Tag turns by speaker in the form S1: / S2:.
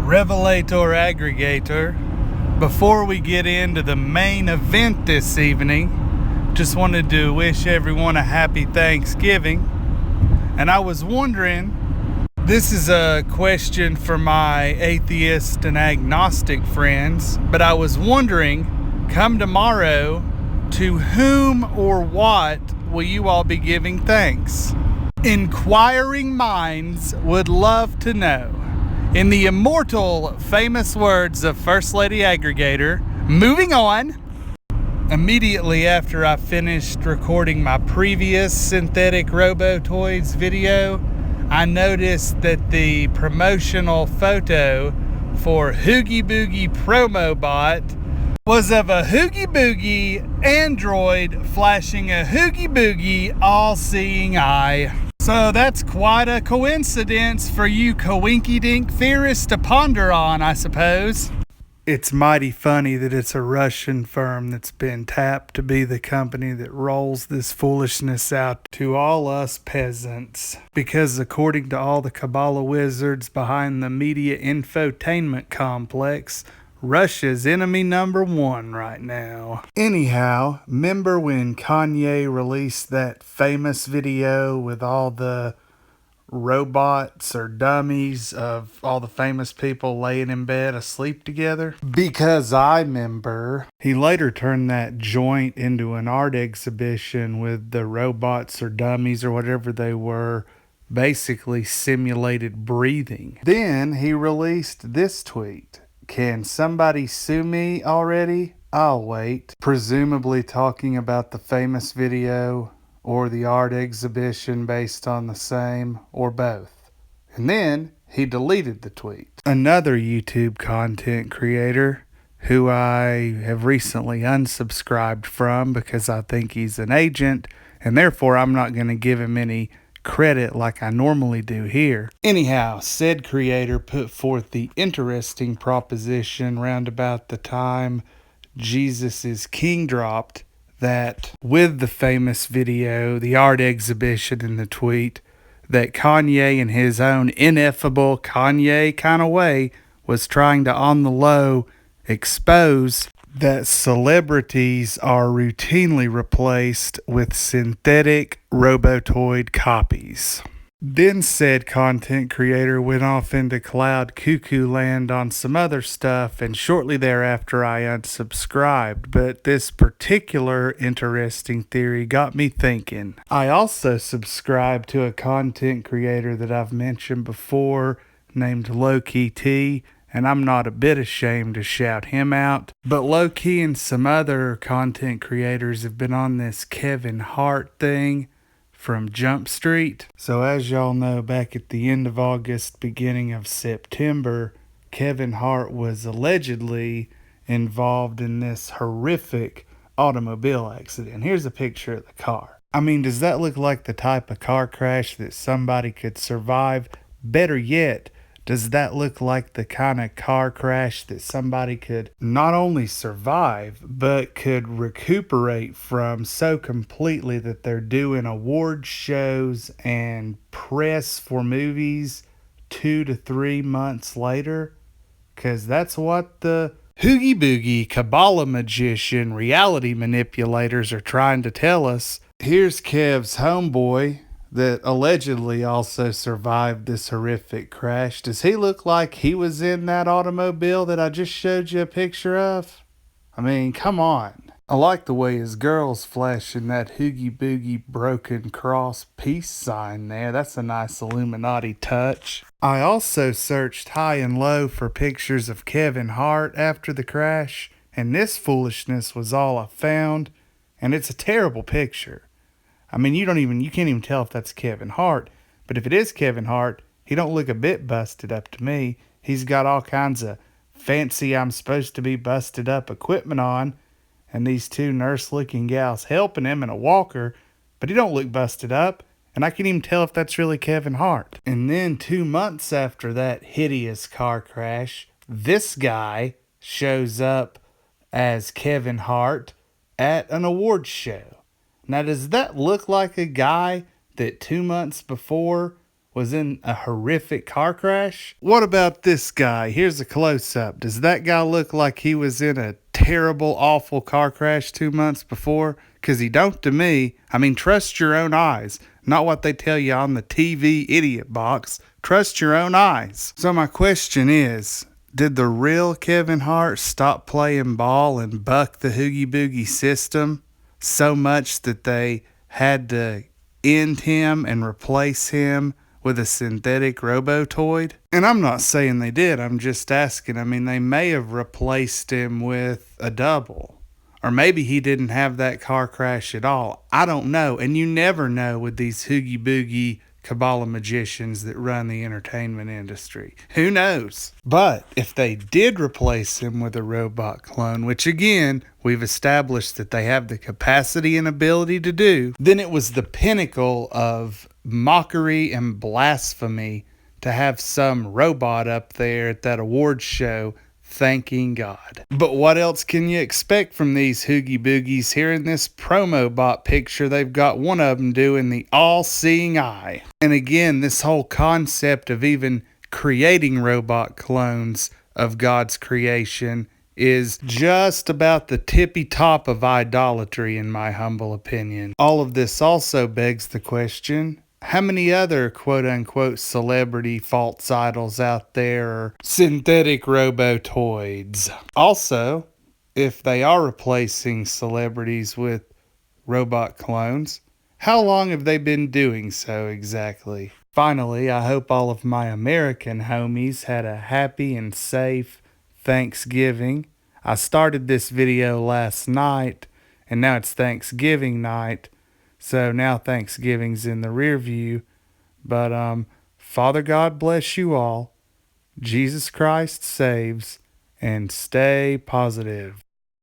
S1: Revelator Aggregator. Before we get into the main event this evening, just wanted to wish everyone a happy Thanksgiving. And I was wondering, this is a question for my atheist and agnostic friends, but I was wondering, come tomorrow, to whom or what will you all be giving thanks? Inquiring minds would love to know. In the immortal famous words of First Lady Aggregator, moving on. Immediately after I finished recording my previous synthetic Robotoids video, I noticed that the promotional photo for Hoogie Boogie Promo Bot was of a Hoogie Boogie android flashing a Hoogie Boogie all-seeing eye. So that's quite a coincidence for you coinky-dink theorists to ponder on, I suppose. It's mighty funny that it's a Russian firm that's been tapped to be the company that rolls this foolishness out to all us peasants. Because according to all the Kabbalah wizards behind the media infotainment complex, Russia's enemy number one right now. Anyhow, remember when Kanye released that famous video with all the robots or dummies of all the famous people laying in bed asleep together? Because I remember. He later turned that joint into an art exhibition with the robots or dummies or whatever they were basically simulated breathing. Then he released this tweet. Can somebody sue me already? I'll wait. Presumably talking about the famous video or the art exhibition based on the same, or both. And then he deleted the tweet. Another YouTube content creator who I have recently unsubscribed from because I think he's an agent, and therefore I'm not going to give him any credit like I normally do here. Anyhow, said creator put forth the interesting proposition round about the time Jesus is King dropped that with the famous video, the art exhibition, and the tweet, that Kanye in his own ineffable Kanye kind of way was trying to on the low expose that celebrities are routinely replaced with synthetic Robotoid copies. Then said content creator went off into cloud cuckoo land on some other stuff, and shortly thereafter I unsubscribed. But this particular interesting theory got me thinking. I also subscribed to a content creator that I've mentioned before named Low-Key T, and I'm not a bit ashamed to shout him out. But Low-Key and some other content creators have been on this Kevin Hart thing from Jump Street. So as y'all know, back at the end of August, beginning of September, Kevin Hart was allegedly involved in this horrific automobile accident. Here's a picture of the car. I mean, does that look like the type of car crash that somebody could survive? Better yet, does that look like the kind of car crash that somebody could not only survive, but could recuperate from so completely that they're doing award shows and press for movies 2 to 3 months later? Because that's what the Hoogie Boogie Kabbalah magician reality manipulators are trying to tell us. Here's Kev's homeboy that allegedly also survived this horrific crash. Does he look like he was in that automobile that I just showed you a picture of? I mean, come on. I like the way his girl's flashing that Hoogie Boogie broken cross peace sign there. That's a nice Illuminati touch. I also searched high and low for pictures of Kevin Hart after the crash, and this foolishness was all I found, and it's a terrible picture. I mean, you can't even tell if that's Kevin Hart. But if it is Kevin Hart, he don't look a bit busted up to me. He's got all kinds of fancy I'm supposed to be busted up equipment on, and these two nurse-looking gals helping him in a walker, but he don't look busted up, and I can't even tell if that's really Kevin Hart. And then 2 months after that hideous car crash, this guy shows up as Kevin Hart at an awards show. Now, does that look like a guy that 2 months before was in a horrific car crash? What about this guy? Here's a close-up. Does that guy look like he was in a terrible, awful car crash 2 months before? Because he don't to me. I mean, trust your own eyes, not what they tell you on the TV idiot box. Trust your own eyes. So my question is, did the real Kevin Hart stop playing ball and buck the Hoogie Boogie system so much that they had to end him and replace him with a synthetic Robotoid? And I'm not saying they did, I'm just asking. I mean, they may have replaced him with a double. Or maybe he didn't have that car crash at all. I don't know. And you never know with these Hoogie Boogie Kabbalah magicians that run the entertainment industry. Who knows? But if they did replace him with a robot clone, which again, we've established that they have the capacity and ability to do, then it was the pinnacle of mockery and blasphemy to have some robot up there at that awards show thanking God. But what else can you expect from these Hoogie Boogies? Here in this promo bot picture, they've got one of them doing the all-seeing eye. And again, this whole concept of even creating robot clones of God's creation is just about the tippy top of idolatry, in my humble opinion. All of this also begs the question, how many other quote-unquote celebrity false idols out there are synthetic Robotoids? Also, if they are replacing celebrities with robot clones, how long have they been doing so exactly? Finally, I hope all of my American homies had a happy and safe Thanksgiving. I started this video last night, and now it's Thanksgiving night. So now Thanksgiving's in the rear view. But Father God bless you all. Jesus Christ saves. And stay positive.